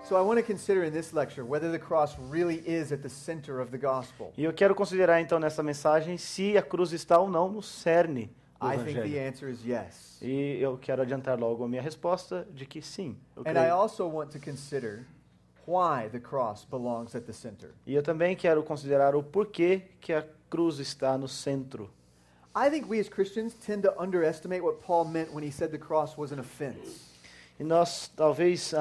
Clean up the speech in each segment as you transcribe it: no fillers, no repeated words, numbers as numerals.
So I want to consider in this lecture whether the cross really is at the center of the gospel. E eu quero considerar então nessa mensagem se a cruz está ou não no cerne do I think the Evangelho. answer is yes. E eu quero adiantar logo a minha resposta de que sim, eu And I creio. also want to consider why the cross belongs at the center. E eu também quero considerar o porquê que a cruz está no centro. I think we as Christians tend to underestimate what Paul meant when he said the cross was an offense. E nós talvez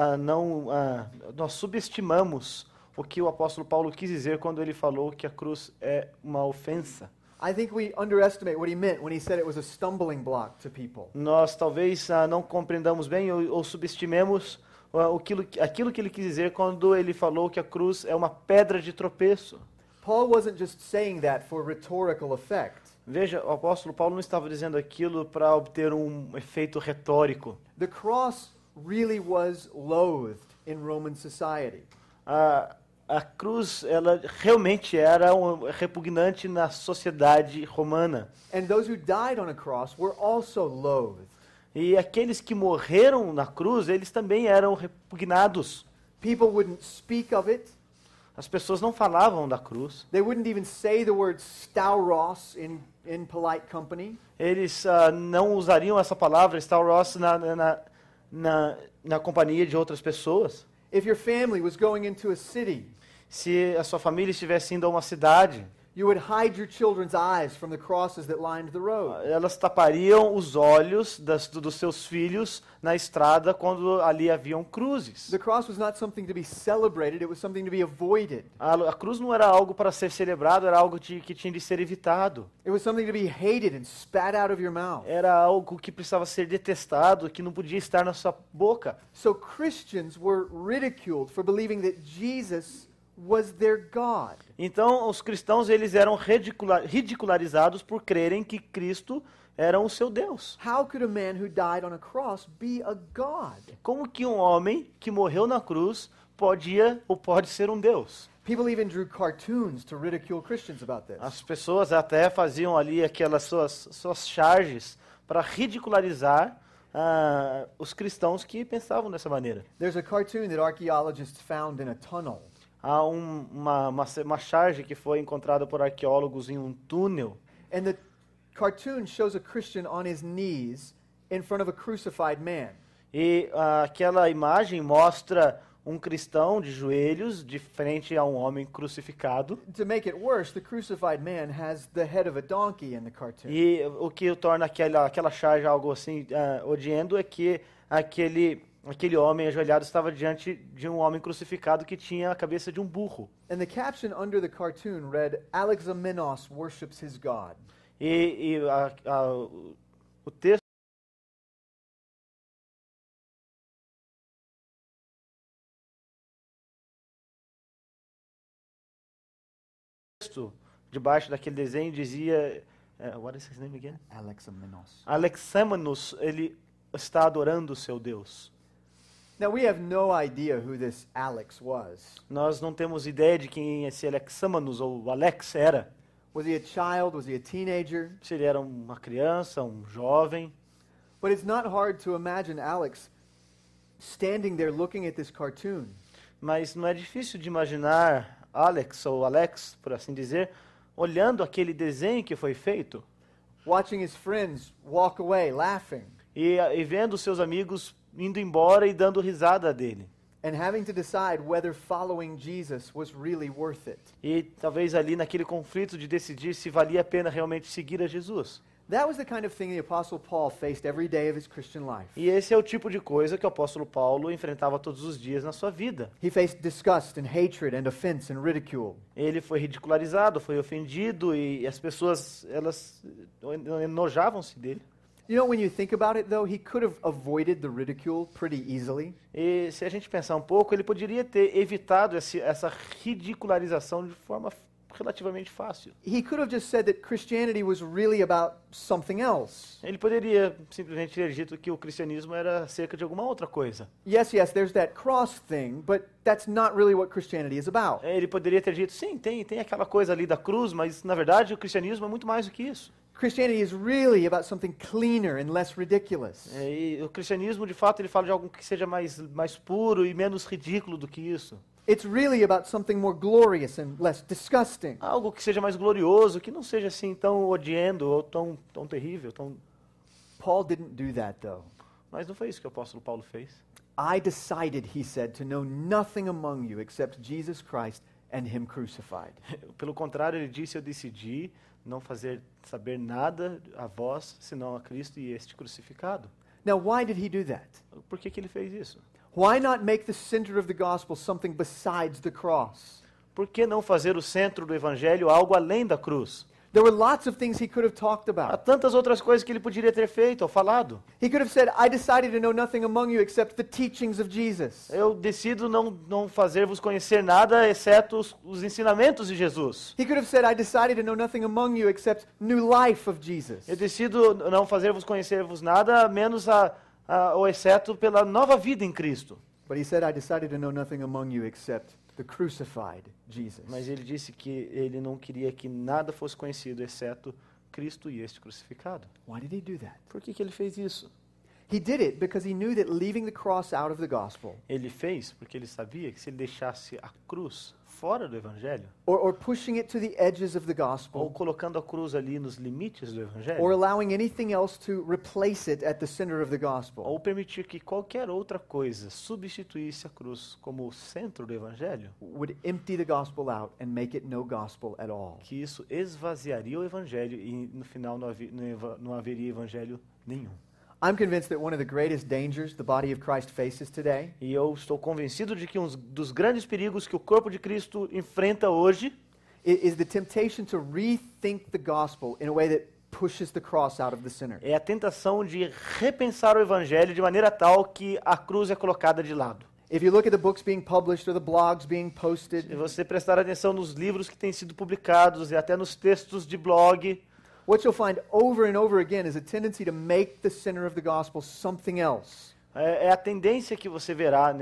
nós subestimamos o que o apóstolo Paulo quis dizer quando ele falou que a cruz é uma ofensa. I think we underestimate what he meant when he said it was a stumbling block to people. Nós talvez não compreendamos bem ou subestimemos aquilo que ele quis dizer quando ele falou que a cruz é uma pedra de tropeço. Paul wasn't just saying that for rhetorical effect. Veja, o apóstolo Paulo não estava dizendo aquilo para obter um efeito retórico. The cross really was loathed in Roman society. A cruz, ela realmente era repugnante na sociedade romana. And those who died on a cross were also loathed. E aqueles que morreram na cruz, eles também eram repugnados. People wouldn't speak of it. As pessoas não falavam da cruz. They wouldn't even say the word stauros in polite company. Eles não usariam essa palavra, stauros, na companhia de outras pessoas. If your family was going into a city, Se a sua família estivesse indo a uma cidade, you would hide your children's eyes from the crosses that lined the road. elas tapariam os olhos dos seus filhos na estrada quando ali haviam cruzes. The cross was not something to be celebrated, it was something to be avoided. A cruz não era algo para ser celebrado, era algo que tinha de ser evitado. It was something to be hated and spat out of your mouth. Era algo que precisava ser detestado, que não podia estar na sua boca. So Christians were ridiculed for believing that Jesus was their God. Então, os cristãos eles eram ridicularizados por crerem que Cristo era o seu Deus. How could a man who died on a cross be a God? Como que um homem que morreu na cruz pode ser um Deus? People even drew cartoons to ridicule Christians about this. As pessoas até faziam ali aquelas suas charges para ridicularizar os cristãos que pensavam dessa maneira. There's a cartoon that archaeologists found in a tunnel. Há uma charge que foi encontrada por arqueólogos em um túnel. And the cartoon shows a Christian on his knees in front of a crucified man. E aquela imagem mostra um cristão de joelhos de frente a um homem crucificado. To make it worse, the crucified man has the head of a donkey in the cartoon. E o que torna aquela charge algo assim odiento é que aquele homem ajoelhado estava diante de um homem crucificado que tinha a cabeça de um burro. And the caption under the cartoon read, Alexamenos worships his God. E o texto debaixo daquele desenho dizia, what is his name again? Alexamenos. Alexamenos, ele está adorando o seu Deus. Now we have no idea who this Alex was. Nós não temos ideia de quem esse Alexamenos ou Alex era. Was he a child? Was he a teenager? Se ele era uma criança, um jovem. But it's not hard to imagine Alex standing there looking at this cartoon. Mas não é difícil de imaginar Alex, por assim dizer, olhando aquele desenho que foi feito. Watching his friends walk away laughing. E vendo seus amigos indo embora e dando risada dele. And having to decide whether following Jesus was really worth it. E talvez ali naquele conflito de decidir se valia a pena realmente seguir a Jesus. That was the kind of thing the Apostle Paul faced every day of his Christian life. E esse é o tipo de coisa que o apóstolo Paulo enfrentava todos os dias na sua vida. He faced disgust and hatred and offense and ridicule. Ele foi ridicularizado, foi ofendido e as pessoas, elas enojavam-se dele. You know, when you think about it, though, he could have avoided the ridicule pretty easily. E se a gente pensar um pouco, ele poderia ter evitado essa ridicularização de forma relativamente fácil. He could have just said that Christianity was really about something else. Ele poderia simplesmente ter dito que o cristianismo era acerca de alguma outra coisa. Yes, there's that cross thing, but that's not really what Christianity is about. Ele poderia ter dito, sim, tem aquela coisa ali da cruz, mas na verdade o cristianismo é muito mais do que isso. Christianity is really about something cleaner and less ridiculous. E o cristianismo, de fato, ele fala de algo que seja mais puro e menos ridículo do que isso. It's really about something more glorious and less disgusting. Algo que seja mais glorioso, que não seja assim tão odiando ou tão terrível. Paul didn't do that, though. Mas não foi isso que o apóstolo Paulo fez. I decided, he said, to know nothing among you except Jesus Christ and him crucified. Pelo contrário, ele disse, eu decidi não saber nada a vós, senão a Cristo e este crucificado. Now, why did he do that? Por que ele fez isso? Why not make the center of the gospel something besides the cross? Por que não fazer o centro do evangelho algo além da cruz? There were lots of things he could have talked Há about. tantas outras coisas que ele poderia ter feito ou falado. He could have said, I decided to know nothing among you except the teachings of Jesus. Eu decido não fazer-vos conhecer nada, exceto os ensinamentos de Jesus. He could have said, I decided to know nothing among you except new life of Jesus. Eu decido não fazer-vos conhecer-vos nada, menos ou exceto pela nova vida em Cristo. But he said, I decided to know nothing among you except the crucified Jesus. Mas ele disse que ele não queria que nada fosse conhecido, exceto Cristo e este crucificado. Why did he do that? Por que ele fez isso? He did it because he knew that leaving the cross out of the gospel Ele fez porque ele sabia que se ele deixasse a cruz fora do evangelho, or pushing it to the edges of the ou gospel colocando a cruz ali nos limites do or evangelho, allowing anything else to replace it at the center of the gospel, ou permitir que qualquer outra coisa substituísse a cruz como o centro do evangelho, would empty the gospel out and make it no gospel at all. que isso esvaziaria o evangelho e no final não haveria evangelho nenhum. I'm convinced that one of the greatest dangers the body of Christ faces today E eu estou convencido de que um dos grandes perigos que o corpo de Cristo enfrenta hoje is the temptation to rethink the gospel in a way that pushes the cross out of the center. é a tentação de repensar o evangelho de maneira tal que a cruz é colocada de lado. If you look at the books being published or the blogs being Se posted, você prestar atenção nos livros que têm sido publicados e até nos textos de blog, what you'll find over and over again is a tendency to make the center of the gospel something else. é a tendência que você verá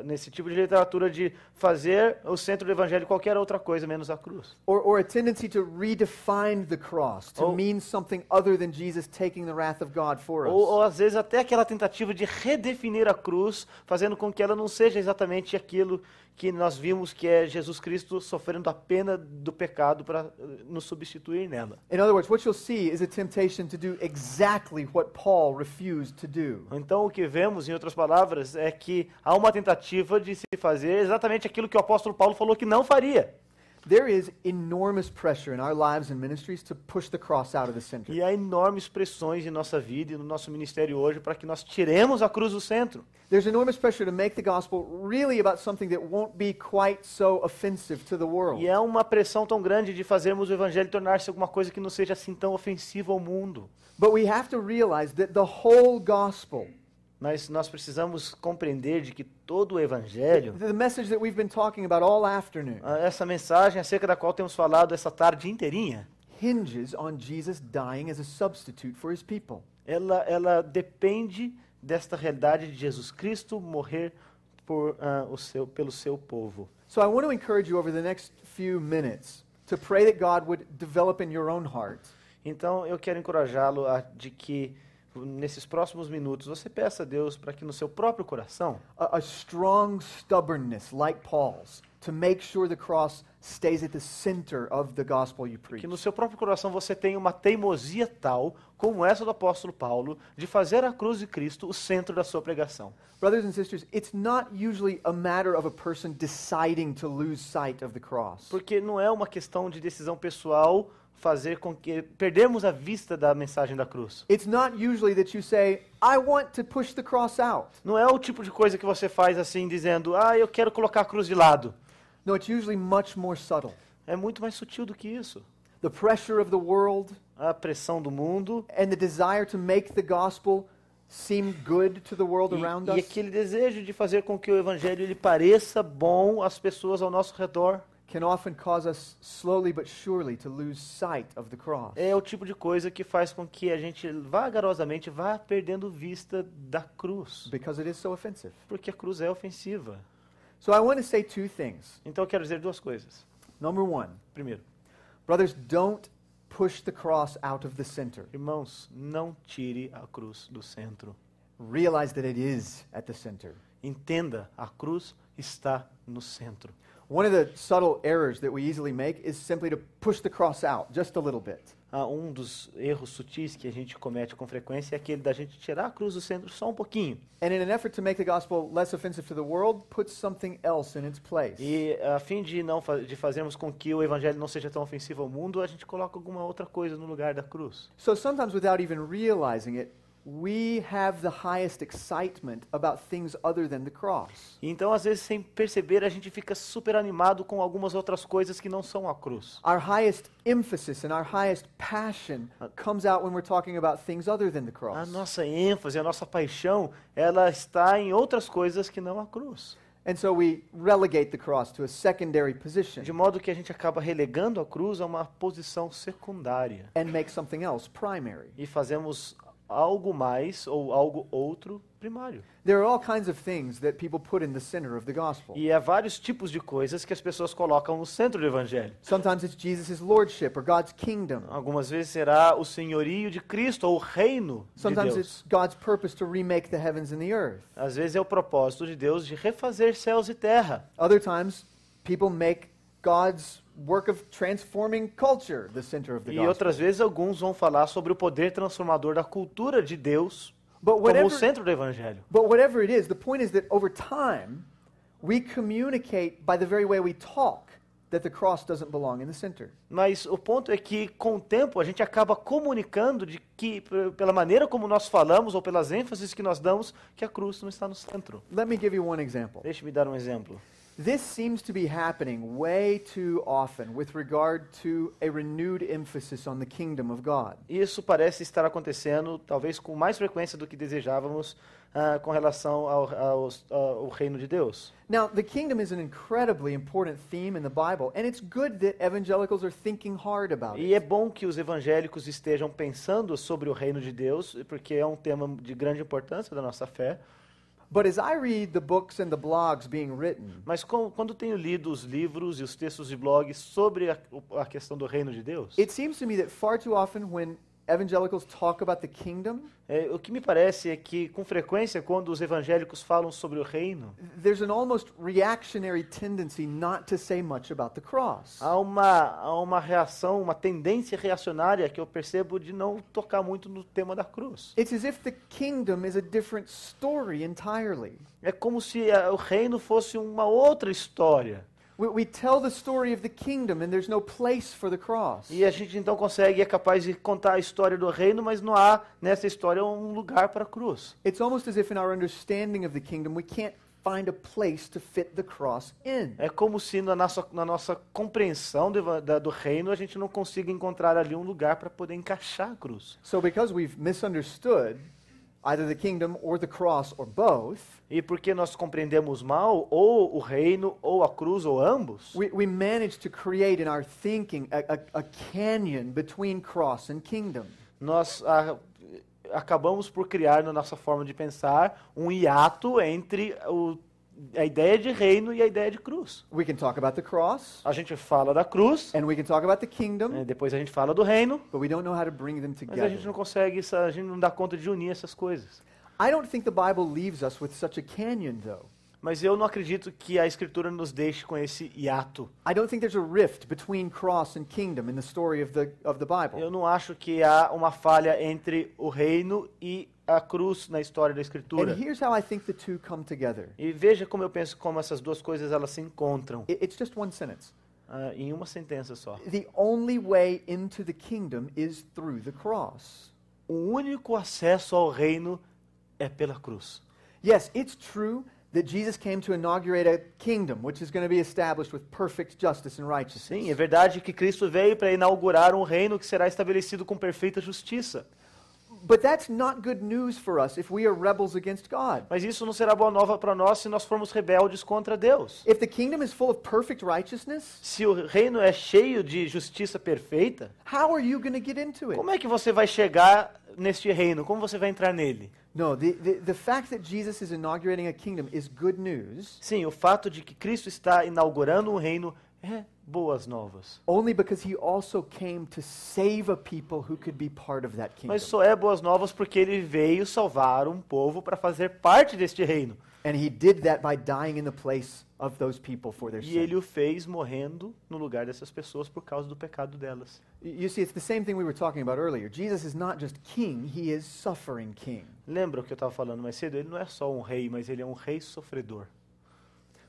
nesse tipo de literatura de fazer o centro do evangelho qualquer outra coisa menos a cruz. Or a tendency to redefine the cross, to Ou- mean something other than Jesus taking the wrath of God for us. Ou às vezes até aquela tentativa de redefinir a cruz, fazendo com que ela não seja exatamente aquilo que nós vimos que é Jesus Cristo sofrendo a pena do pecado para nos substituir nela. In other words, what you'll see is a temptation to do exactly what Paul refused to do. Então o que vemos, em outras palavras, é que há uma tentativa de se fazer exatamente aquilo que o apóstolo Paulo falou que não faria. There is enormous pressure in our lives and ministries to push the cross out of the center. E há enormes pressões em nossa vida e no nosso ministério hoje para que nós tiremos a cruz do centro. There's enormous pressure to make the gospel really about something that won't be quite so offensive to the world. E é uma pressão tão grande de fazermos o evangelho tornar-se alguma coisa que não seja assim tão ofensiva ao mundo. But we have to realize that the whole gospel, Mas nós precisamos compreender de que todo o evangelho, the message that we've been talking about all afternoon, essa mensagem acerca da qual temos falado essa tarde inteirinha, hinges on Jesus dying as a substitute for his people. ela depende desta realidade de Jesus Cristo morrer pelo seu povo. So I want to encourage you over the next few minutes to pray that God would develop in your own heart Então eu quero encorajá-lo de que nesses próximos minutos você peça a Deus para que no seu próprio coração a strong stubbornness like Paul's to make sure the cross stays at the center of the gospel you preach. que no seu próprio coração você tenha uma teimosia tal, como essa do apóstolo Paulo, de fazer a cruz de Cristo o centro da sua pregação. Brothers and sisters, it's not usually a matter of a person deciding to lose sight of the cross. Porque não é uma questão de decisão pessoal fazer com que perdermos a vista da mensagem da cruz. It's not usually that you say, I want to push the cross out. Não é o tipo de coisa que você faz assim, dizendo, eu quero colocar a cruz de lado. No, it's usually much more subtle. É muito mais sutil do que isso. The pressure of the world A pressão do mundo and the desire to make the gospel seem good to the world around e us aquele desejo de fazer com que o evangelho ele pareça bom às pessoas ao nosso redor. can often cause us slowly but surely to lose sight of the cross. É o tipo de coisa que faz com que a gente vagarosamente vá perdendo vista da cruz. Because it is so offensive. Porque a cruz é ofensiva. So I want to say two things. Então eu quero dizer duas coisas. Number one, Primeiro, brothers, don't push the cross out of the center. Irmãos, não tire a cruz do centro. Realize that it is at the center. Entenda, a cruz está no centro. One of the subtle errors that we easily make is simply to push the cross out just a little bit. Um dos erros sutis que a gente comete com frequência é aquele da gente tirar a cruz do centro só um pouquinho. And in an effort to make the gospel less offensive to the world, put something else in its place. E a fim de de fazermos com que o evangelho não seja tão ofensivo ao mundo, a gente coloca alguma outra coisa no lugar da cruz. So sometimes without even realizing it, we have the highest excitement about things other than the cross. E então, às vezes, sem perceber, a gente fica super animado com algumas outras coisas que não são a cruz. Our highest emphasis and our highest passion comes out when we're talking about things other than the A cross. nossa ênfase, a nossa paixão, ela está em outras coisas que não a cruz. And so we relegate the cross to a secondary position De modo que a gente acaba relegando a cruz a uma posição secundária. and make something else primary. E fazemos algo mais ou algo outro primário. There are all kinds of things that people put in the center of the gospel. E há vários tipos de coisas que as pessoas colocam no centro do evangelho. Sometimes it's Jesus' lordship or God's kingdom. Algumas vezes será o senhorio de Cristo ou o reino de Sometimes Deus. it's God's purpose to remake the heavens and the earth. Às vezes é o propósito de Deus de refazer céus e terra. Other times, people make God's work of transforming culture the center of the E gospel. outras vezes alguns vão falar sobre o poder transformador da cultura de Deus But como o whatever, centro do evangelho. but whatever it is, the point is that over time, we communicate by the very way we talk that the cross doesn't belong in the center. Mas o ponto é que, com o tempo, a gente acaba comunicando de que, pela maneira como nós falamos ou pelas ênfases que nós damos, que a cruz não está no centro. Let me give you one example. Deixe-me dar um exemplo. This seems to be happening way too often with regard to a renewed emphasis on the kingdom of God. Isso parece estar acontecendo, talvez com mais frequência do que desejávamos, com relação ao reino de Deus. Now, the kingdom is an incredibly important theme in the Bible, and it's good that evangelicals are thinking hard about E é it. bom que os evangélicos estejam pensando sobre o reino de Deus, porque é um tema de grande importância da nossa fé. But as I read the books and the blogs being written, Mas quando tenho lido os livros e os textos de blogs sobre a questão do reino de Deus, it seems to me that far too often when evangelicals talk about the kingdom, o que me parece é que, com frequência, quando os evangélicos falam sobre o reino, there's an almost reactionary tendency not to say much about the cross. há uma reação, uma tendência reacionária que eu percebo de não tocar muito no tema da cruz. It's as if the kingdom is a different story entirely. É como se o reino fosse uma outra história. We tell the story of the kingdom and there's no place for the cross. E a gente então é capaz de contar a história do reino, mas não há nessa história um lugar para a cruz. It's almost as if in our understanding of the kingdom we can't find a place to fit the cross in. É como se na nossa compreensão do reino a gente não consiga encontrar ali um lugar para poder encaixar a cruz. So because we've misunderstood either the kingdom or the cross or both, E porque nós compreendemos mal ou o reino ou a cruz ou ambos, we manage to create in our thinking a canyon between cross and kingdom. nós acabamos por criar na nossa forma de pensar um hiato entre a ideia de reino e a ideia de cruz. We can talk about the cross A gente fala da cruz, and we can talk about the kingdom, depois a gente fala do reino, but we don't know how to bring them mas a gente together. não consegue, a gente não dá conta de unir essas coisas. I don't think the Bible leaves us with such a canyon, though. Mas eu não acredito que a Escritura nos deixe com esse hiato. I don't think there's a rift between cross and kingdom in the story of the Bible. Eu não acho que há uma falha entre o reino e a cruz na história da Escritura. And here's how I think the two come together. E veja como eu penso como essas duas coisas elas se encontram It's just one sentence. em uma sentença só. The only way into the kingdom is through the cross. O único acesso ao reino é pela cruz. Yes, it's true that Jesus came to inaugurate a kingdom which is going to be established with perfect justice and righteousness. Sim, é verdade que Cristo veio para inaugurar um reino que será estabelecido com perfeita justiça. But that's not good news for us if we are rebels against God. Mas isso não será boa nova para nós se nós formos rebeldes contra Deus. If the kingdom is full of perfect righteousness, Se o reino é cheio de justiça perfeita, how are you going to get into it? como é que você vai chegar neste reino? Como você vai entrar nele? No, the fact that Jesus is inaugurating a kingdom is good news, Sim, o fato de que Cristo está inaugurando um reino é boas novas. Only because he also came to save a people who could be part of that kingdom. Mas só é boas novas porque ele veio salvar um povo para fazer parte deste reino. And he did that by dying in the place of those people for their E ele sin. o fez morrendo no lugar dessas pessoas por causa do pecado delas. You see, it's the same thing we were talking about earlier. Jesus is not just king, he is suffering king. Lembra o que eu estava falando mais cedo? Ele não é só um rei, mas ele é um rei sofredor.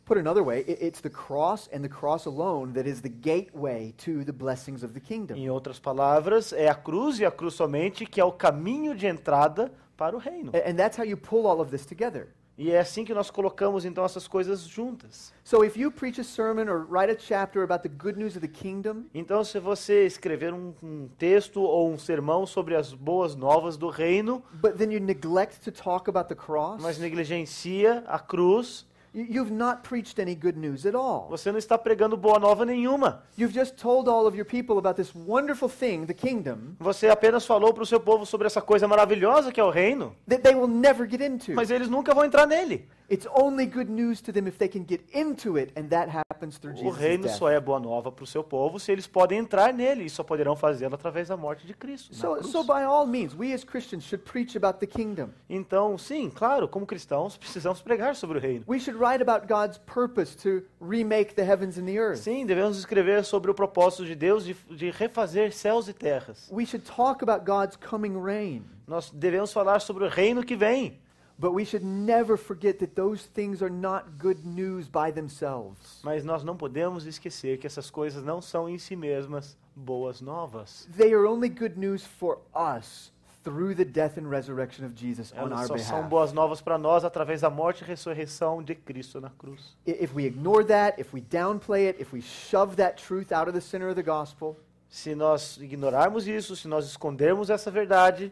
Put another way, it's the cross and the cross alone that is the gateway to the blessings of the kingdom. Em outras palavras, é a cruz e a cruz somente que é o caminho de entrada para o reino. And that's how you pull all of this together. E é assim que nós colocamos então essas coisas juntas. So if you preach a sermon or write a chapter about the good news of the kingdom, Então, se você escrever um texto ou um sermão sobre as boas novas do reino, but then you neglect to talk about the cross, mas negligencia a cruz, you've not preached any good news at all. você não está pregando boa nova nenhuma. You've just told all of your people about this wonderful thing, the kingdom, Você apenas falou para o seu povo sobre essa coisa maravilhosa que é o reino, that they will never get into. mas eles nunca vão entrar nele. It's only good news to them if they can get into it, and that happens through O Jesus' reino death. só é boa nova para o seu povo se eles podem entrar nele, e só poderão fazê-lo através da morte de Cristo. na So, cruz. so by all means, we as Christians should preach about the kingdom. Então, sim, claro, como cristãos, precisamos pregar sobre o reino. We should write about God's purpose to remake the heavens and the earth. Sim, devemos escrever sobre o propósito de Deus de refazer céus e terras. We should talk about God's coming reign. Nós devemos falar sobre o reino que vem. But we should never forget that those things are not good news by themselves. Mas nós não podemos esquecer que essas coisas não são em si mesmas boas novas. They are only good news for us through the death and resurrection of Jesus on Elas our só são behalf. boas novas para nós através da morte e ressurreição de Cristo na cruz. If we ignore that, if we downplay it, if we shove that truth out of the center of the gospel, Se nós ignorarmos isso, se nós escondermos essa verdade,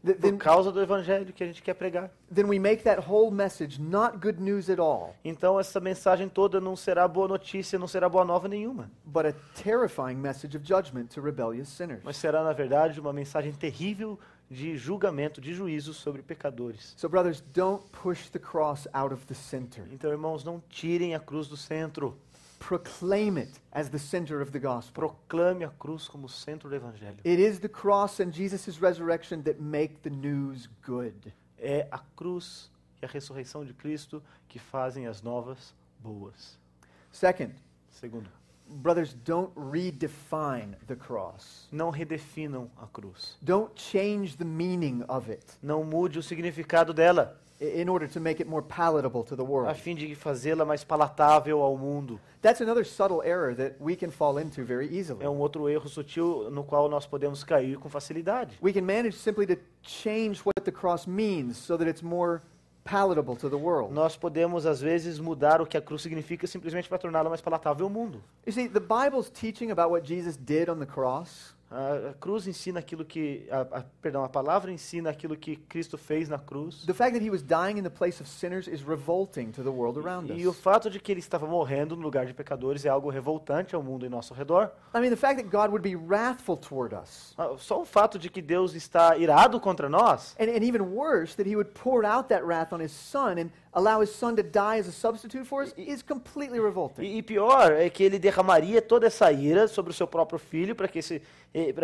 por then causa do evangelho que a gente quer pregar, we make that whole message not good news at all, então essa mensagem toda não será boa notícia, não será boa nova nenhuma, but a terrifying message of judgment to rebellious sinners. mas será, na verdade, uma mensagem terrível de julgamento, de juízo sobre pecadores. So, brothers, don't push the cross out of the center. Então, irmãos, não tirem a cruz do centro. Proclaim it as the center of the gospel. Proclame a cruz como o centro do evangelho. It is the cross and Jesus' resurrection that make the news good. É a cruz e a ressurreição de Cristo que fazem as novas boas. Second, Segundo, brothers, don't redefine the cross. não redefinam a cruz. Don't change the meaning of it Não mude o significado dela, in order to make it more palatable to the a world. fim de fazê-la mais palatável ao mundo. That's another subtle error that we can fall into very easily. É um outro erro sutil no qual nós podemos cair com facilidade. We can manage simply to change what the cross means so that it's more palatable to the world. Nós podemos, às vezes, mudar o que a cruz significa simplesmente para torná-la mais palatável ao mundo. You see, the Bible's teaching about what Jesus did on the cross A cruz ensina aquilo que, a palavra ensina aquilo que Cristo fez na cruz. the fact that he was dying in the place of sinners is revolting to the world around E o us. fato de que ele estava morrendo no lugar de pecadores é algo revoltante ao mundo em nosso redor. I mean, the fact that God would be wrathful toward us. Só o fato de que Deus está irado contra nós, And even worse, that he would pour out that wrath on his son and allow his son to die as a substitute for us is completely revolting. e pior é que ele derramaria toda essa ira sobre o seu próprio filho para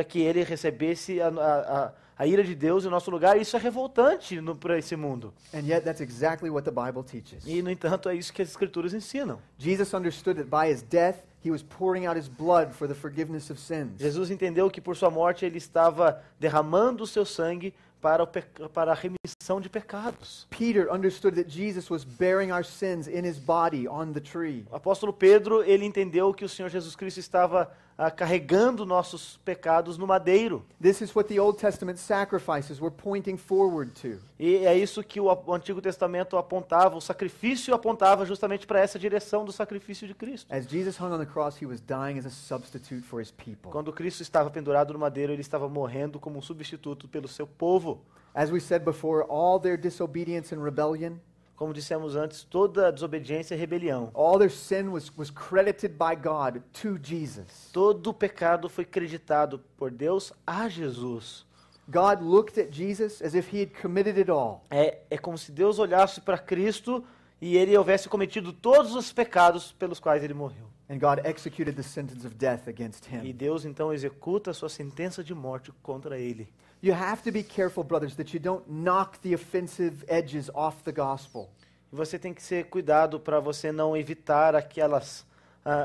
que ele recebesse a ira de Deus em nosso lugar. Isso é revoltante para esse mundo. And yet, that's exactly what the Bible teaches. E, no entanto, é isso que as Escrituras ensinam. Jesus understood that by his death, he was pouring out his blood for the forgiveness of sins. Jesus entendeu que por sua morte ele estava derramando o seu sangue para a remissão de pecados. Peter understood that Jesus was bearing our sins in his body on the tree. O apóstolo Pedro, ele entendeu que o Senhor Jesus Cristo estava carregando nossos pecados no madeiro. This is what the Old Testament sacrifices were pointing forward to. E é isso que o Antigo Testamento apontava, o sacrifício apontava justamente para essa direção do sacrifício de Cristo. As Jesus hung on the cross, he was dying as a substitute for his people. Quando Cristo estava pendurado no madeiro, ele estava morrendo como um substituto pelo seu povo. As we said before, all their disobedience and rebellion, Como dissemos antes, toda desobediência e rebelião, all their sin was credited by God to Jesus. todo o pecado foi creditado por Deus a Jesus. God looked at Jesus as if he had committed it all. É como se Deus olhasse para Cristo e ele houvesse cometido todos os pecados pelos quais ele morreu. And God executed the sentence of death against E him. Deus então executa a sua sentença de morte contra ele. You have to be careful, brothers, that you don't knock the offensive edges off the gospel. E você tem que ser cuidado para você não evitar aquelas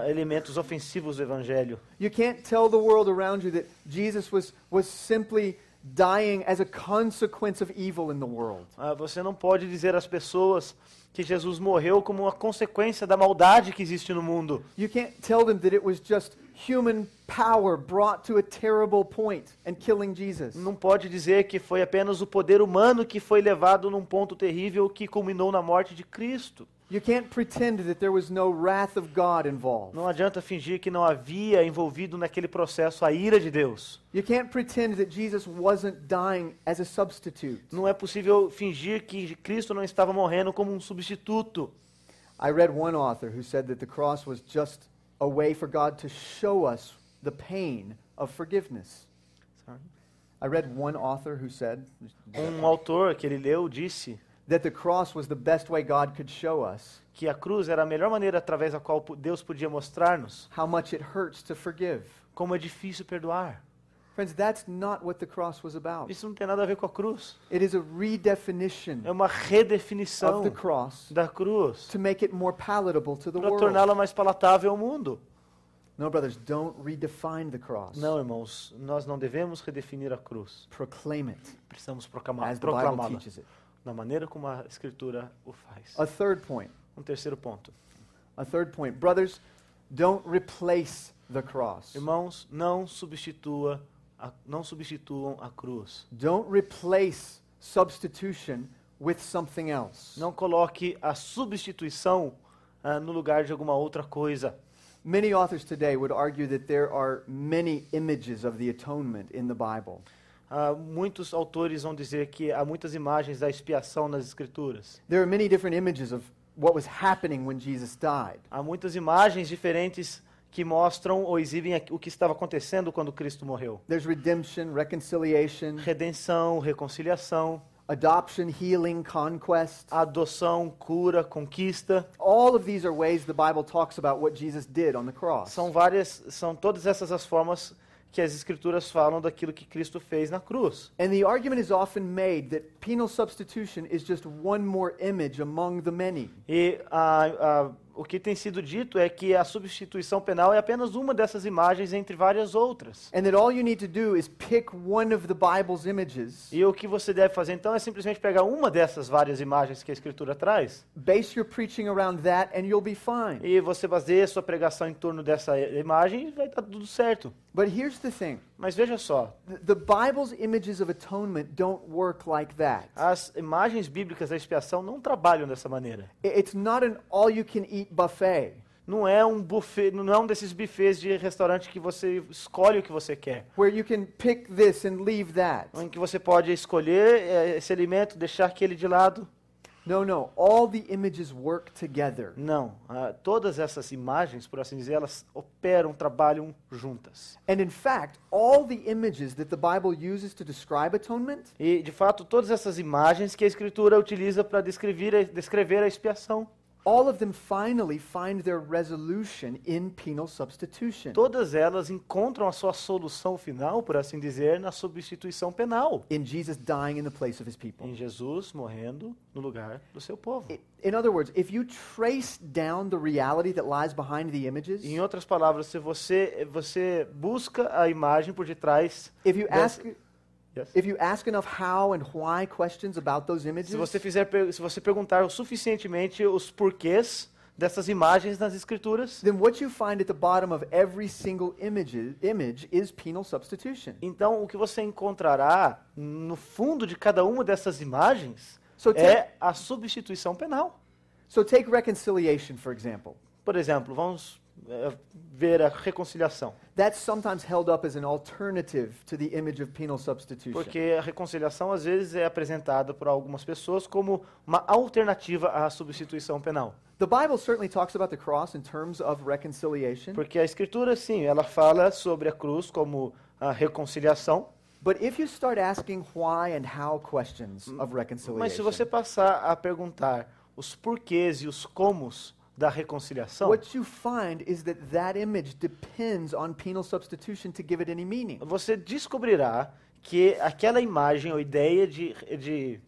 elementos ofensivos do evangelho. You can't tell the world around you that Jesus was simply dying as a consequence of evil in the world. Você não pode dizer às pessoas que Jesus morreu como uma consequência da maldade que existe no mundo. You can't tell them that it was just human power brought to a terrible point and killing Jesus. Não pode dizer que foi apenas o poder humano que foi levado num ponto terrível que culminou na morte de Cristo. You can't pretend that there was no wrath of God involved. Não adianta fingir que não havia envolvido naquele processo a ira de Deus. You can't pretend that Jesus wasn't dying as a substitute. Não é possível fingir que Cristo não estava morrendo como um substituto. I read one author who said that the cross was just a way for God to show us the pain of forgiveness. I read one author who said Autor que ele leu disse that the cross was the best way God could show us que a cruz era a melhor maneira através da qual Deus podia mostrar-nos how much it hurts to forgive. como é difícil perdoar. Friends, that's not what the cross was about. Isso não tem nada a ver com a cruz. It is a redefinition É uma redefinição of the cross da cruz to make it more palatable to the para world. torná-la mais palatável ao mundo. No, brothers, don't redefine the cross. Não, irmãos, nós não devemos redefinir a cruz. Proclaim it Precisamos as the Bible proclamá-la teaches it. da maneira como a Escritura o faz. A third point. Terceiro ponto. A third point. Brothers, don't replace the cross. Irmãos, não substituam a cruz. Don't replace substitution with something else. Não coloque a substituição no lugar de alguma outra coisa. Many authors today would argue that there are many images of the atonement in the Bible. Muitos autores vão dizer que há muitas imagens da expiação nas Escrituras. There are many different images of what was happening when Jesus died. Há muitas imagens diferentes que mostram ou exibem o que estava acontecendo quando Cristo morreu. There's redemption, reconciliation, Redenção, reconciliação, adoption, healing, conquest. adoção, cura, conquista. All of these are ways the Bible talks about what Jesus did on the cross. São todas essas as formas que as Escrituras falam daquilo que Cristo fez na cruz. And the argument is often made that penal substitution is just one more image among the many. E o que tem sido dito é que a substituição penal é apenas uma dessas imagens entre várias outras. And that all you need to do is pick one of the Bible's images, E o que você deve fazer então é simplesmente pegar uma dessas várias imagens que a Escritura traz base your preaching around that, and you'll be fine. e você baseia a sua pregação em torno dessa imagem e vai estar tudo certo. But here's the thing. Mas veja só, The Bible's images of atonement don't work like that. as imagens bíblicas da expiação não trabalham dessa maneira. It's not an all-you-can-eat buffet. Não é um buffet, não é um desses buffets de restaurante que você escolhe o que você quer. Where you can pick this and leave that. Em que você pode escolher esse alimento, deixar aquele de lado. No. All the images work together. Não, todas essas imagens, por assim dizer, elas operam, trabalham juntas. And in fact, all the images that the Bible uses to describe atonement, E, de fato, todas essas imagens que a Escritura utiliza para descrever a expiação, all of them finally find their resolution in penal substitution. todas elas encontram a sua solução final, por assim dizer, na substituição penal. In Jesus dying in the place of his people. Em Jesus morrendo no lugar do seu povo. In other words, if you trace down the reality that lies behind the images, Em outras palavras, se você busca a imagem por detrás, if you dessa- ask Yes. if you ask enough how and why questions about those images, se você perguntar o suficientemente os porquês dessas imagens nas Escrituras, then what you find at the bottom of every single image is penal substitution. então o que você encontrará no fundo de cada uma dessas imagens So é a substituição penal. So take reconciliation, for example. Por exemplo, vamos ver a reconciliação. That's sometimes held up as an alternative to the image of penal substitution. Porque a reconciliação às vezes é apresentada por algumas pessoas como uma alternativa à substituição penal. The Bible certainly talks about the cross in terms of reconciliation. Porque a Escritura, sim, ela fala sobre a cruz como a reconciliação. But if you start asking why and how questions of Mas se reconciliation, você passar a perguntar os porquês e os comos da reconciliação, what you find is that image depends on penal substitution to give it any meaning. você descobrirá que aquela imagem ou ideia de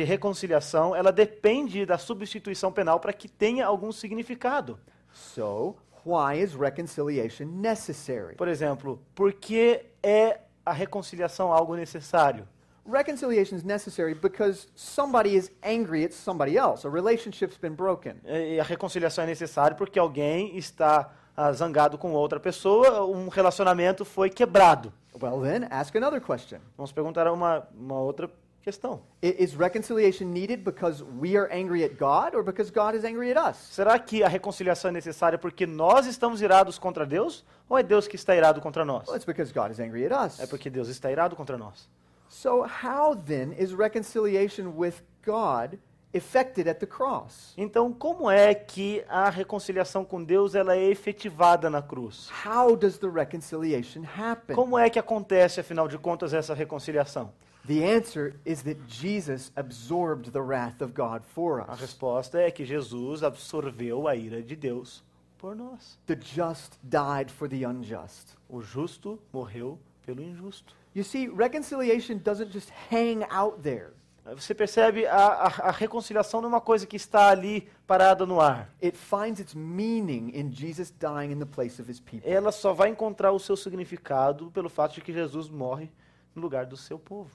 reconciliação, ela depende da substituição penal para que tenha algum significado. So, why is reconciliation necessary? Por exemplo, por que é a reconciliação algo necessário? Reconciliation is necessary because somebody is angry at somebody else. A relationship's been broken. E a reconciliação é necessária porque alguém está zangado com outra pessoa, um relacionamento foi quebrado. Well then, ask another question. Vamos perguntar uma outra questão. Is reconciliation needed because we are angry at God or because God is angry at us? Será que a reconciliação é necessária porque nós estamos irados contra Deus ou é Deus que está irado contra nós? Well, it's because God is angry at us. É porque Deus está irado contra nós. So how then is reconciliation with God effected at the cross? Então, como é que a reconciliação com Deus ela é efetivada na cruz? How does the reconciliation happen? Como é que acontece, afinal de contas, essa reconciliação? The answer is that Jesus absorbed the wrath of God for A us. resposta é que Jesus absorveu a ira de Deus por nós. The just died for the unjust. O justo morreu pelo injusto. You see, reconciliation doesn't just hang out there. Você percebe, a reconciliação não é uma coisa que está ali parada no ar. It finds its meaning in Jesus dying in the place of his people. Ela só vai encontrar o seu significado pelo fato de que Jesus morre no lugar do seu povo.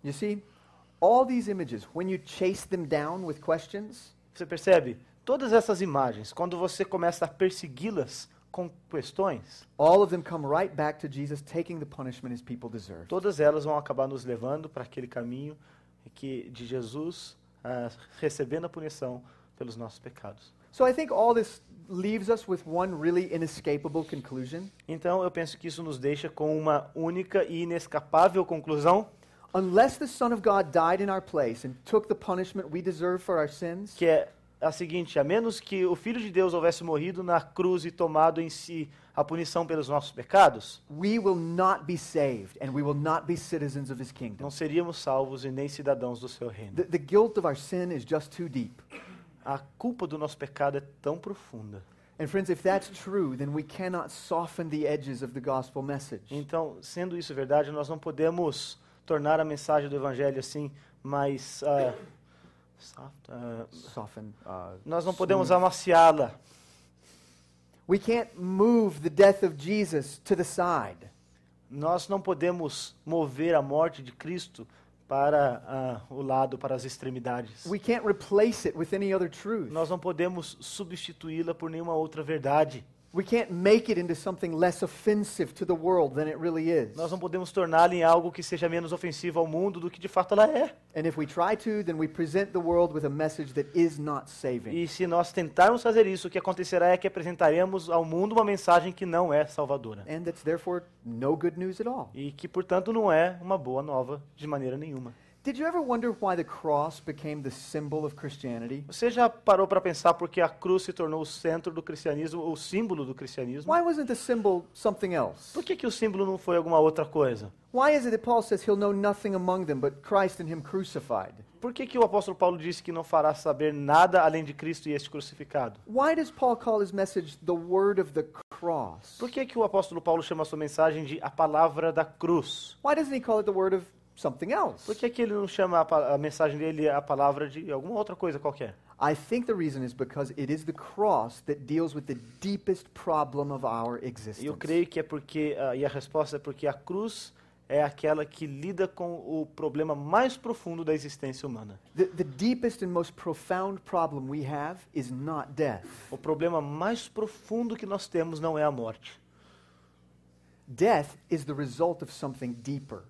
You see, all these images, when you chase them down with questions, Você percebe? Todas essas imagens, quando você começa a persegui-las com questões, all of them come right back to Jesus taking the punishment his people deserve. todas elas vão acabar nos levando para aquele caminho de Jesus recebendo a punição pelos nossos pecados. So I think all this leaves us with one really inescapable conclusion. Então, eu penso que isso nos deixa com uma única e inescapável conclusão, Unless the Son of God died in our place and took the punishment we deserve for our sins, que é a seguinte: a menos que o Filho de Deus houvesse morrido na cruz e tomado em si a punição pelos nossos pecados, we will not be saved and we will not be citizens of his kingdom. não seríamos salvos e nem cidadãos do seu reino. The guilt of our sin is just too deep. A culpa do nosso pecado é tão profunda. And friends, if that's true, then we cannot soften the edges of the gospel message. Então, sendo isso verdade, nós não podemos tornar a mensagem do Evangelho assim mais Soften. nós não podemos amaciá-la. We can't move the death of Jesus to the side. Nós não podemos mover a morte de Cristo para o lado, para as extremidades. We can't replace it with any other truth. Nós não podemos substituí-la por nenhuma outra verdade. We can't make it into something less offensive to the world than it really is. Nós não podemos torná-la em algo que seja menos ofensivo ao mundo do que de fato ela é. And if we try to, then we present the world with a message that is not saving. E se nós tentarmos fazer isso, o que acontecerá é que apresentaremos ao mundo uma mensagem que não é salvadora. And that's therefore no good news at all. E que, portanto, não é uma boa nova de maneira nenhuma. Did you ever wonder why the cross became the symbol of Christianity? Você já parou para pensar por que a cruz se tornou o centro do cristianismo, o símbolo do cristianismo? Why wasn't the symbol something else? Por que o símbolo não foi alguma outra coisa? Why is it that Paul says he'll know nothing among them but Christ and him crucified? Por que o apóstolo Paulo disse que não fará saber nada além de Cristo e este crucificado? Why does Paul call his message the word of the cross? Por que o apóstolo Paulo chama a sua mensagem de a palavra da cruz? Why doesn't he call it the word of something else? Por que ele não chama a mensagem dele a palavra de alguma outra coisa qualquer? I think the reason is because it is the cross that deals with the deepest problem of our existence. Eu creio que é porque, e a resposta é porque a cruz é aquela que lida com o problema mais profundo da existência humana. The deepest and most profound problem we have is not death. O problema mais profundo que nós temos não é a morte. Death is the result of something deeper.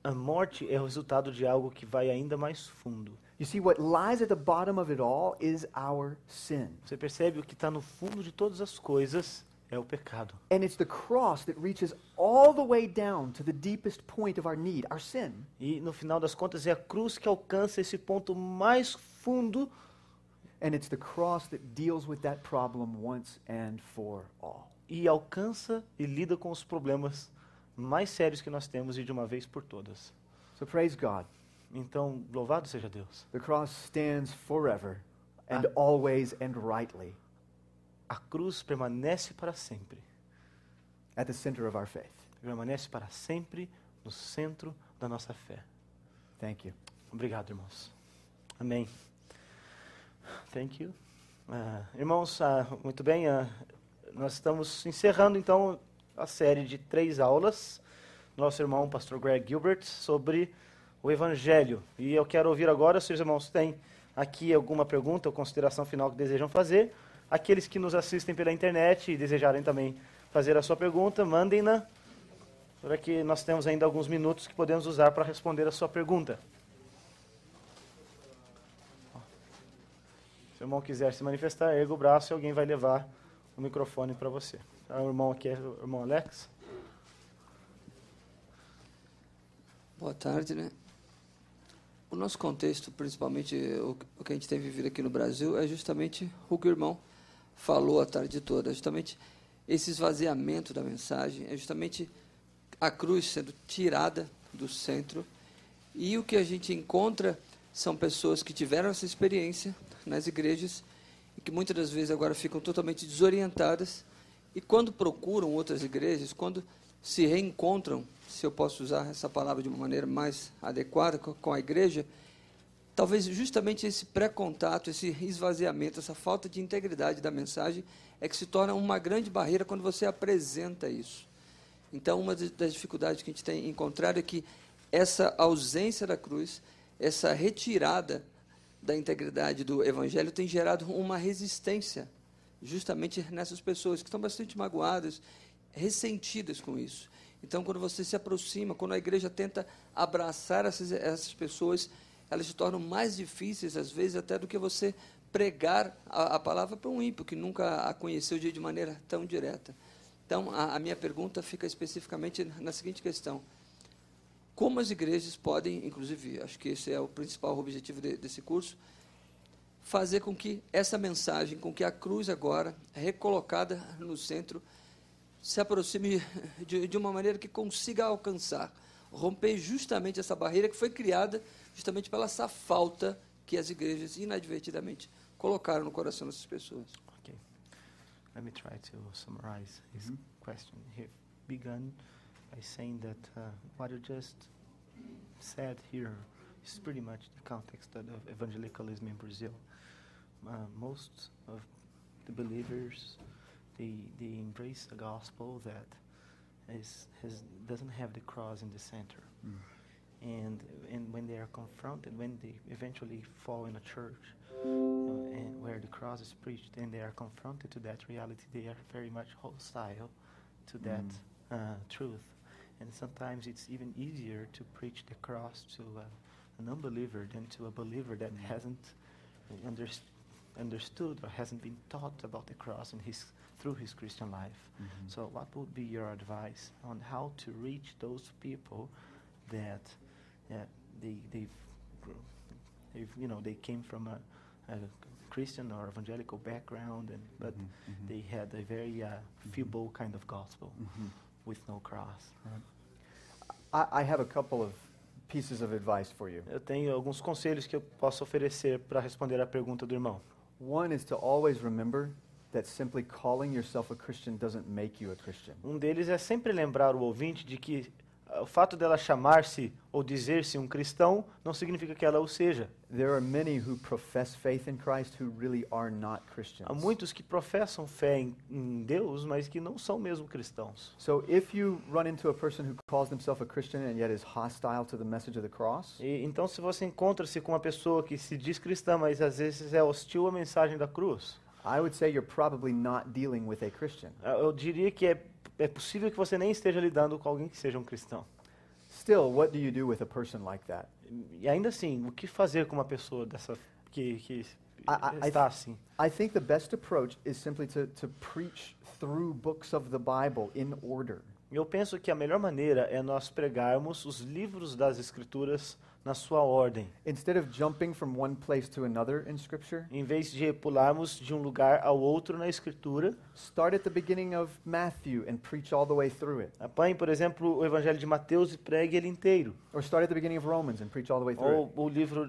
A morte é o resultado de algo que vai ainda mais fundo. You see, what lies at the bottom of it all is our sin. Você percebe o que está no fundo de todas as coisas é o pecado. And it's the cross that reaches all the way down to the deepest point of our need, our sin. E no final das contas é a cruz que alcança esse ponto mais fundo. And it's the cross that deals with that problem once and for all. E alcança e lida com os problemas mais sérios que nós temos e de uma vez por todas. So praise God. Então, louvado seja Deus. The cross stands forever and always and rightly A cruz permanece para sempre. at the center of our faith. Permanece para sempre no centro da nossa fé. Thank you. Obrigado, irmãos. Amém. Thank you. Irmãos, muito bem. Nós estamos encerrando, então, a série de 3 aulas. Nosso irmão, pastor Greg Gilbert, sobre o Evangelho. E eu quero ouvir agora se os irmãos têm aqui alguma pergunta ou consideração final que desejam fazer. Aqueles que nos assistem pela internet e desejarem também fazer a sua pergunta, mandem-na, para que nós temos ainda alguns minutos que podemos usar para responder a sua pergunta. Se o irmão quiser se manifestar, erga o braço e alguém vai levar o microfone para você. O irmão aqui é o irmão Alex. Boa tarde, né? O nosso contexto, principalmente o que a gente tem vivido aqui no Brasil, é justamente o que o irmão falou a tarde toda, é justamente esse esvaziamento da mensagem, é justamente a cruz sendo tirada do centro, e o que a gente encontra são pessoas que tiveram essa experiência nas igrejas e que muitas das vezes agora ficam totalmente desorientadas, e quando procuram outras igrejas, quando se reencontram, se eu posso usar essa palavra de uma maneira mais adequada, com a igreja, talvez justamente esse pré-contato, esse esvaziamento, essa falta de integridade da mensagem é que se torna uma grande barreira quando você apresenta isso. Então, uma das dificuldades que a gente tem encontrado é que essa ausência da cruz, essa retirada da integridade do Evangelho tem gerado uma resistência justamente nessas pessoas que estão bastante magoadas, ressentidas com isso. Então, quando você se aproxima, quando a igreja tenta abraçar essas pessoas, elas se tornam mais difíceis, às vezes, até do que você pregar a palavra para um ímpio, que nunca a conheceu de maneira tão direta. Então, a minha pergunta fica especificamente na seguinte questão. Como as igrejas podem, inclusive, acho que esse é o principal objetivo desse curso, fazer com que essa mensagem, com que a cruz agora, recolocada no centro, se aproxime de uma maneira que consiga alcançar, romper justamente essa barreira que foi criada justamente pela essa falta que as igrejas inadvertidamente colocaram no coração dessas pessoas. Okay. Let me try to summarize his question. He began by saying that what you just said here is pretty much the context of evangelicalism in Brazil. Most of the believers, they embrace a gospel that doesn't have the cross in the center. And when they are confronted, when they eventually fall in a church and where the cross is preached, and they are confronted to that reality, they are very much hostile to that truth. And sometimes it's even easier to preach the cross to an unbeliever than to a believer that hasn't understood or hasn't been taught about the cross through his Christian life. So what would be your advice on how to reach those people that they came from a Christian or evangelical background, but they had a very feeble kind of gospel with no cross? I have a couple of pieces of advice for you. Eu tenho alguns conselhos que eu posso oferecer para responder à pergunta do irmão. One is to always remember that simply calling yourself a Christian doesn't make you a Christian. Um deles é sempre lembrar o ouvinte de que o fato dela chamar-se ou dizer-se um cristão não significa que ela o seja. There are many who profess faith in Christ who really are not Christians. Há muitos que professam fé em Deus, mas que não são mesmo cristãos. So if you run into a person who calls themselves a Christian and yet is hostile to the message of the cross, Então, se você encontra-se com uma pessoa que se diz cristã, mas às vezes é hostil à mensagem da cruz, I would say you're probably not dealing with a Christian. eu diria que é possível que você nem esteja lidando com alguém que seja um cristão. Still, what do you do with a person like that? E ainda assim, o que fazer com uma pessoa dessa que está assim? I think the best approach is simply to preach through books of the Bible in order. Eu penso que a melhor maneira é nós pregarmos os livros das Escrituras na sua ordem. Instead of jumping from one place to another in Scripture, Em vez de pularmos de um lugar ao outro na Escritura, start at the beginning of Matthew and preach all the way through it. apanhe, por exemplo, o Evangelho de Mateus e pregue ele inteiro. Or start at the beginning of Romans and preach all the way through Ou it. o livro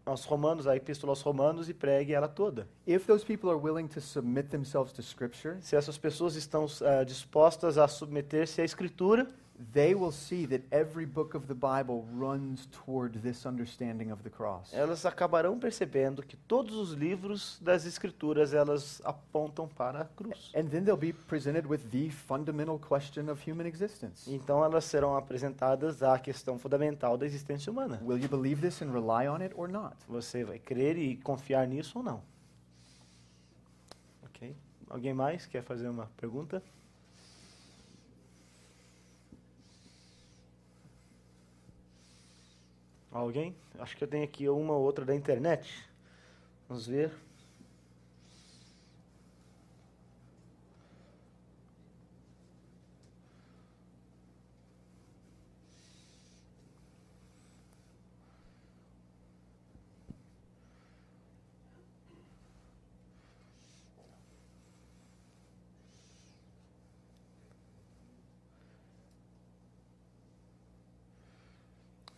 aos Romanos, a Epístola aos Romanos, e pregue ela toda. If those people are willing to submit themselves to Scripture, Se essas pessoas estão dispostas a submeter-se à Escritura, they will see that every book of the Bible runs toward this understanding of the cross. elas acabarão percebendo que todos os livros das Escrituras, elas apontam para a cruz. And then they'll be presented with the fundamental question of human existence. Então elas serão apresentadas à questão fundamental da existência humana. Will you believe this and rely on it or not? Você vai crer e confiar nisso ou não? Ok? Alguém mais quer fazer uma pergunta? Alguém? Acho que eu tenho aqui uma ou outra da internet. Vamos ver.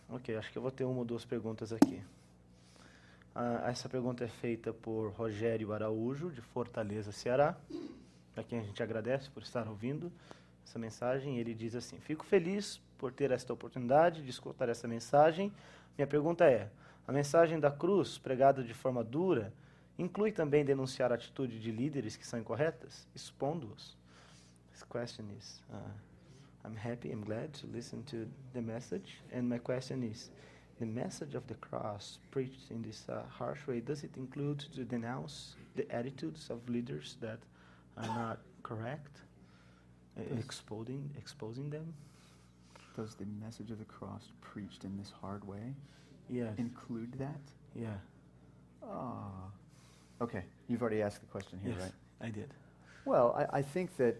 Ok, acho que eu vou ter uma ou duas perguntas aqui. Essa pergunta é feita por Rogério Araújo, de Fortaleza, Ceará, a quem a gente agradece por estar ouvindo essa mensagem. Ele diz assim: fico feliz por ter esta oportunidade de escutar essa mensagem. Minha pergunta é: a mensagem da cruz, pregada de forma dura, inclui também denunciar a atitude de líderes que são incorretas, expondo-os? This question is... I'm happy, I'm glad to listen to the message. And my question is, the message of the cross preached in this harsh way, does it include to denounce the attitudes of leaders that are not correct, exposing them? Does the message of the cross preached in this hard way Yes. include that? Yeah. Okay, you've already asked the question here, Yes, right? I did. Well, I think that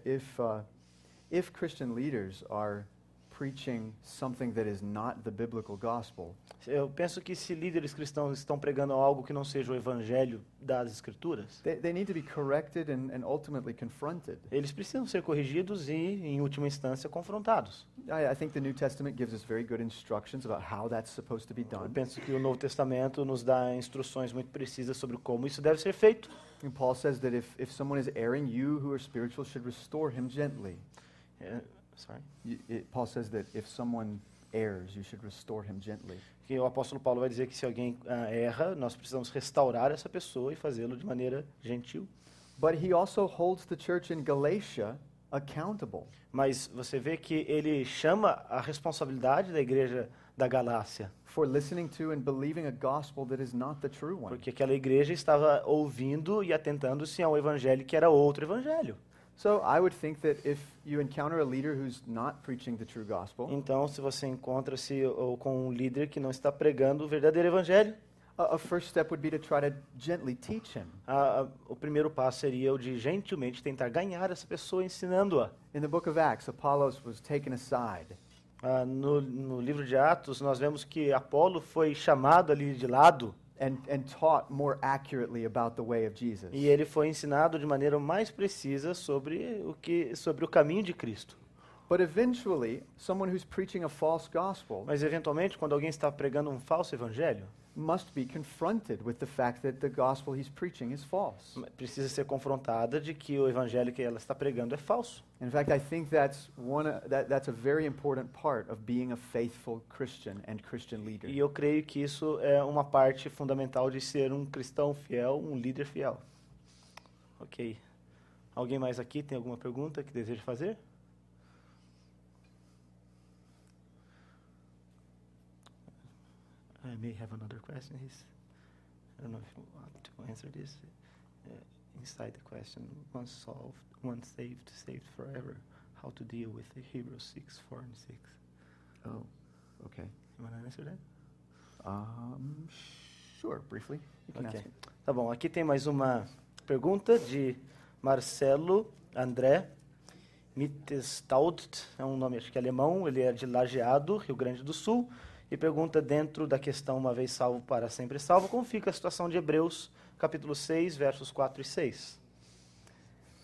if Christian leaders are preaching something that is not the biblical gospel, Eu penso que se líderes cristãos estão pregando algo que não seja o evangelho das Escrituras, they need to be corrected and ultimately confronted. eles precisam ser corrigidos e, em última instância, confrontados. I think the New Testament gives us very good instructions about how that's supposed to be Eu done. penso que o Novo Testamento nos dá instruções muito precisas sobre como isso deve ser feito. And Paul says that if someone is erring, you who are spiritual should restore him gently. Sorry. Paul says that if someone errs, you should restore him gently. Que o apóstolo Paulo vai dizer que se alguém erra, nós precisamos restaurar essa pessoa e fazê-lo de maneira gentil. But he also holds the church in Galatia accountable. Mas você vê que ele chama a responsabilidade da igreja da Galácia, For listening to and believing a gospel that is not the true one. porque aquela igreja estava ouvindo e atentando-se ao evangelho que era outro evangelho. So I would think that if you encounter a leader who's not preaching the true gospel, Então, se você encontra-se com um líder que não está pregando o verdadeiro evangelho, a first step would be to try to gently teach him. o primeiro passo seria o de gentilmente tentar ganhar essa pessoa ensinando-a. In the book of Acts, Apollos was taken aside. No livro de Atos, nós vemos que Apolo foi chamado ali de lado And taught more accurately about the way of Jesus. e ele foi ensinado de maneira mais precisa sobre o caminho de Cristo. But eventually, someone who's preaching a false gospel Mas eventualmente, quando alguém está pregando um falso evangelho, must be confronted with the fact that the gospel he's preaching is false. precisa ser confrontada de que o evangelho que ela está pregando é falso. In fact, I think that's a very important part of being a faithful Christian and Christian leader. E eu creio que isso é uma parte fundamental de ser um cristão fiel, um líder fiel. Ok. Alguém mais aqui tem alguma pergunta que deseja fazer? I may have another question. I don't know if you want to answer this. Inside the question, once solved, once saved forever. How to deal with the Hebrews 6:4 and 6. Oh, okay. You want to answer that? Sure, briefly. You can Ok. ask it. Tá bom, aqui tem mais uma pergunta de Marcelo André Mittestaudt, é um nome acho que alemão, ele é de Lajeado, Rio Grande do Sul, e pergunta dentro da questão uma vez salvo para sempre salvo, como fica a situação de Hebreus, capítulo 6, versos 4 e 6.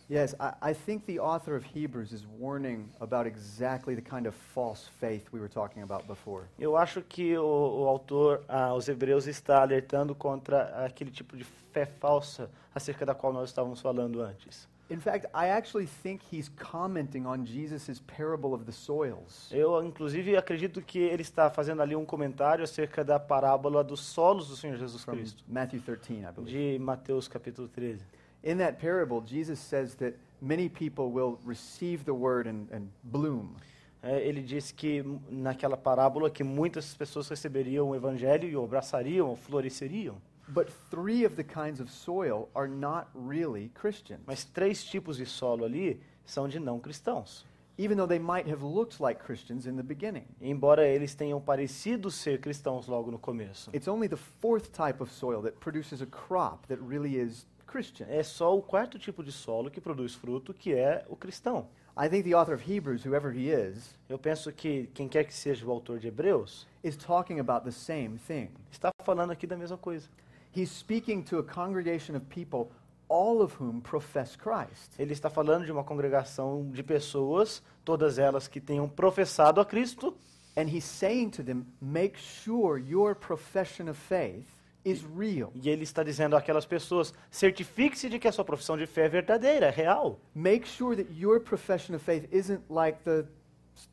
Yes, I think the author of Hebrews is warning about exactly the kind of false faith we were talking about before. Eu acho que o autor, aos Hebreus, está alertando contra aquele tipo de fé falsa acerca da qual nós estávamos falando antes. In fact, I actually think he's commenting on Jesus' parable of the soils. Eu, inclusive, acredito que ele está fazendo ali um comentário acerca da parábola dos solos do Senhor Jesus From Cristo, Matthew 13, I believe. de Mateus capítulo 13. In that parable, Jesus says that many people will receive the word and bloom. Ele disse que naquela parábola que muitas pessoas receberiam o evangelho e o abraçariam, ou floresceriam. But 3 of the kinds of soil are not really Christians. Mas 3 tipos de solo ali são de não cristãos. Even though they might have looked like Christians in the beginning. Embora eles tenham parecido ser cristãos logo no começo. It's only the 4th type of soil that produces a crop that really is Christian. É só o 4º tipo de solo que produz fruto, que é o cristão. I think the author of Hebrews, whoever he is Eu penso que quem quer que seja o autor de Hebreus talking about the same thing. está falando aqui da mesma coisa. He's speaking to a congregation of people, all of whom profess Christ. Ele está falando de uma congregação de pessoas, todas elas que tenham professado a Cristo, And he's saying to them, make sure your profession of faith is real. e ele está dizendo àquelas pessoas: certifique-se de que a sua profissão de fé é verdadeira, é real. Make sure that your profession of faith isn't like the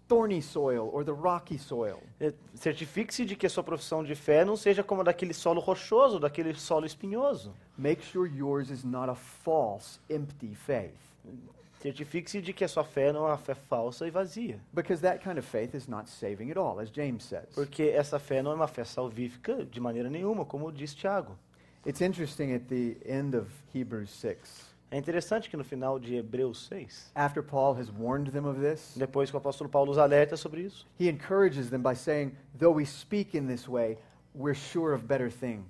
thorny soil or the rocky soil. Certifique-se de que a sua profissão de fé não seja como a daquele solo rochoso, daquele solo espinhoso. Make sure yours is not a false, empty faith. Certifique-se de que a sua fé não é uma fé falsa e vazia. Because that kind of faith is not saving at all, as James says. Porque essa fé não é uma fé salvífica de maneira nenhuma, como diz Tiago. It's interesting at the end of Hebrews 6. É interessante que no final de Hebreus 6, After Paul has warned them of this, depois que o apóstolo Paulo os alerta sobre isso, he encourages them by saying, though we speak in this way, we're sure of better things.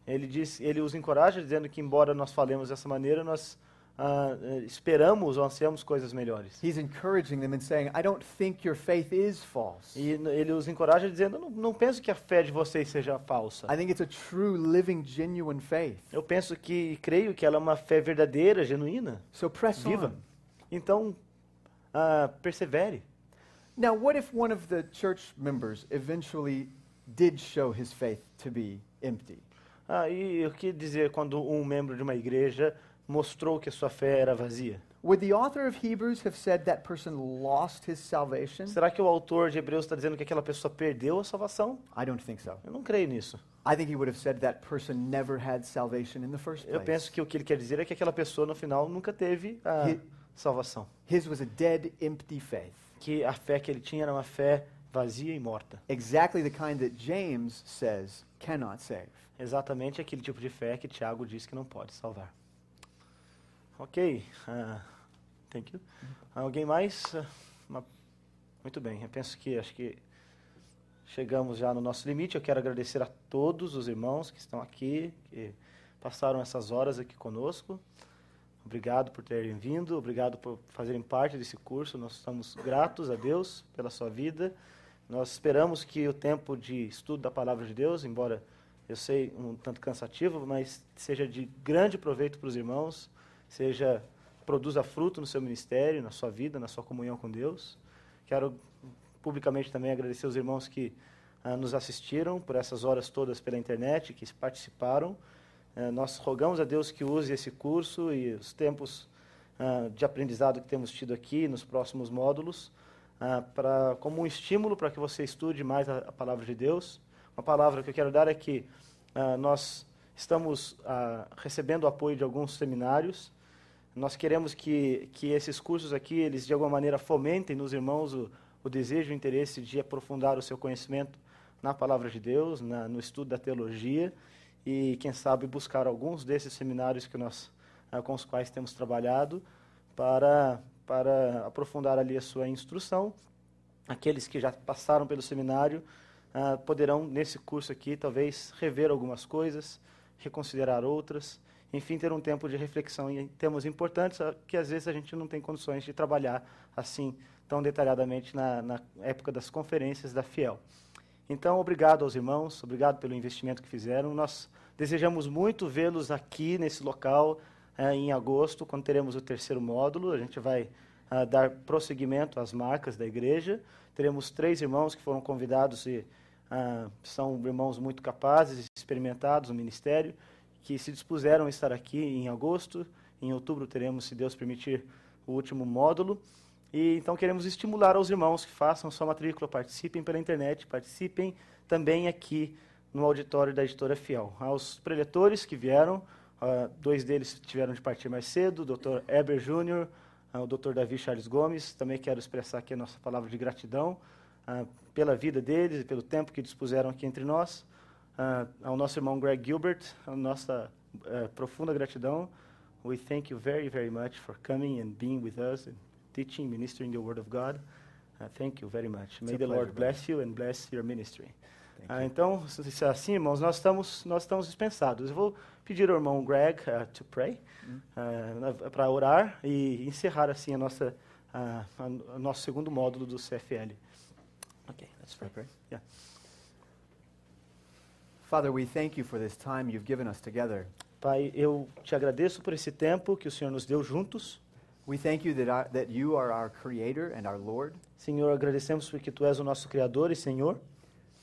ele os encoraja dizendo que embora nós falemos dessa maneira, nós esperamos ou ansiamos coisas melhores. He's encouraging them and saying, I don't think your faith is false. E ele os encoraja dizendo: não penso que a fé de vocês seja falsa. I think it's a true, living, genuine faith. Eu penso creio que ela é uma fé verdadeira, genuína, So press viva. on. Então, persevere. Now, what if one of the church members eventually did show his faith to be empty? E o que dizer quando um membro de uma igreja mostrou que a sua fé era vazia? Would the author of Hebrews have said that person lost his salvation? Será que o autor de Hebreus está dizendo que aquela pessoa perdeu a salvação? I don't think so. Eu não creio nisso. I think he would have said that person never had salvation in the first Eu place. penso que o que ele quer dizer é que aquela pessoa no final nunca teve a salvação. His was a dead, empty faith. Que a fé que ele tinha era uma fé vazia e morta. Exactly the kind that James says cannot save. Exatamente aquele tipo de fé que Tiago diz que não pode salvar. Ok. Thank you. Alguém mais? Muito bem. Eu penso que acho que chegamos já no nosso limite. Eu quero agradecer a todos os irmãos que estão aqui, que passaram essas horas aqui conosco. Obrigado por terem vindo, obrigado por fazerem parte desse curso. Nós estamos gratos a Deus pela sua vida. Nós esperamos que o tempo de estudo da Palavra de Deus, embora eu sei um tanto cansativo, mas seja de grande proveito para os irmãos, produza fruto no seu ministério, na sua vida, na sua comunhão com Deus. Quero publicamente também agradecer os irmãos que nos assistiram por essas horas todas pela internet, que participaram. Nós rogamos a Deus que use esse curso e os tempos de aprendizado que temos tido aqui nos próximos módulos como um estímulo para que você estude mais a palavra de Deus. Uma palavra que eu quero dar é que nós estamos recebendo o apoio de alguns seminários. Nós queremos que esses cursos aqui, eles de alguma maneira fomentem nos irmãos o desejo e o interesse de aprofundar o seu conhecimento na palavra de Deus, no estudo da teologia, e quem sabe buscar alguns desses seminários que nós com os quais temos trabalhado para aprofundar ali a sua instrução. Aqueles que já passaram pelo seminário poderão nesse curso aqui talvez rever algumas coisas, reconsiderar outras, enfim, ter um tempo de reflexão em temas importantes que às vezes a gente não tem condições de trabalhar assim tão detalhadamente na época das conferências da Fiel. Então, obrigado aos irmãos, obrigado pelo investimento que fizeram. Nós desejamos muito vê-los aqui nesse local em agosto, quando teremos o terceiro módulo. A gente vai dar prosseguimento às marcas da igreja. Teremos 3 irmãos que foram convidados e são irmãos muito capazes e experimentados no ministério, que se dispuseram a estar aqui em agosto. Em outubro teremos, se Deus permitir, o último módulo. E então queremos estimular aos irmãos que façam sua matrícula, participem pela internet, participem também aqui no auditório da Editora Fiel. Aos preletores que vieram, 2 deles tiveram de partir mais cedo, o Dr. Eber Júnior, o Dr. Davi Charles Gomes. Também quero expressar aqui a nossa palavra de gratidão pela vida deles e pelo tempo que dispuseram aqui entre nós. Ao nosso irmão Greg Gilbert, a nossa profunda gratidão. We thank you very, very much for coming and being with us and teaching, ministering the Word of God. Thank you very much. May the Lord bless you and bless your ministry. Então, se é assim, irmãos, nós estamos dispensados. Eu vou pedir ao irmão Greg to pray, para orar e encerrar assim o nosso segundo módulo do CFL. Okay, let's pray. Yeah. Father, we thank you for this time you've given us together. Pai, eu te agradeço por esse tempo que o Senhor nos deu juntos. We thank you that you are our Creator and our Lord. Senhor, agradecemos porque tu és o nosso Criador e Senhor.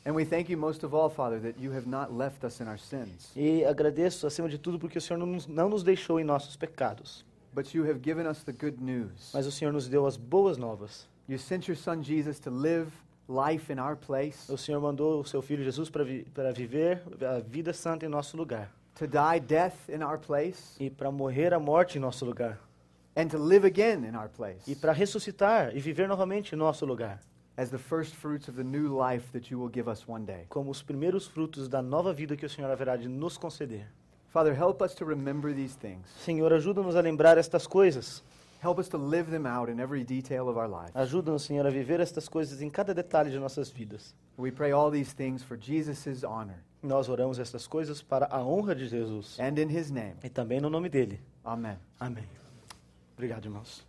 And we thank you most of all, Father, that you have not left us in our sins, E agradeço, acima de tudo, porque o Senhor não nos deixou em nossos pecados, but you have given us the good news. mas o Senhor nos deu as boas novas. You sent your Son Jesus to live life in our place, O Senhor mandou o seu Filho Jesus para viver a vida santa em nosso lugar, to die death in our place, e para morrer a morte em nosso lugar, and to live again in our place, e para ressuscitar e viver novamente em nosso lugar, as the first fruits of the new life that you will give us one day. como os primeiros frutos da nova vida que o Senhor haverá de nos conceder. Father, help us to remember these things. Senhor, ajuda-nos a lembrar estas coisas. Help us to live them out in every detail of our lives. Ajuda-nos, Senhor, a viver estas coisas em cada detalhe de nossas vidas. We pray all these things for Jesus' honor, Nós oramos estas coisas para a honra de Jesus and in his name. e também no nome dele. Amen. Amém. Obrigado, irmãos.